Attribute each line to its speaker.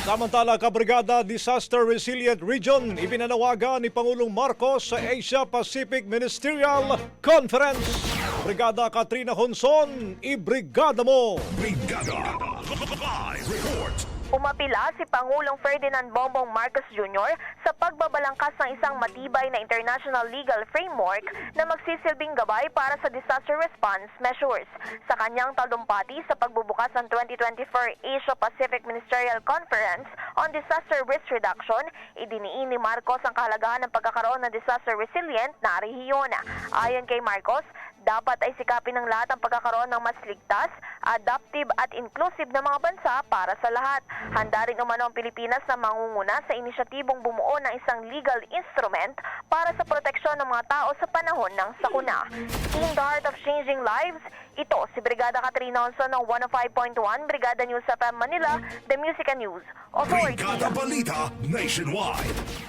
Speaker 1: Samantala, Kabrigada Disaster Resilient Region, ipinanawagan ni Pangulong Marcos sa Asia-Pacific Ministerial Conference. Brigada Katrina Honson, ibrigada mo!
Speaker 2: Brigada Live Report.
Speaker 3: Umapila si Pangulong Ferdinand Bongbong Marcos Jr. sa pagbabalangkas ng isang matibay na international legal framework na magsisilbing gabay para sa disaster response measures. Sa kanyang talumpati sa pagbubukas ng 2024 Asia-Pacific Ministerial Conference on Disaster Risk Reduction, idiniin ni Marcos ang kahalagahan ng pagkakaroon ng disaster resilient na rehiyon. Ayon kay Marcos, dapat ay sikapin ng lahat ang pagkakaroon ng mas ligtas, adaptive at inclusive na mga bansa para sa lahat. Handa rin umano ang Pilipinas na mangunguna sa inisyatibong bumuo ng isang legal instrument para sa proteksyon ng mga tao sa panahon ng sakuna. In the heart of changing lives, ito si Brigada Katrina Honson ng 105.1 Brigada News FM Manila, The Music and News Authority.
Speaker 2: Brigada Balita Nationwide.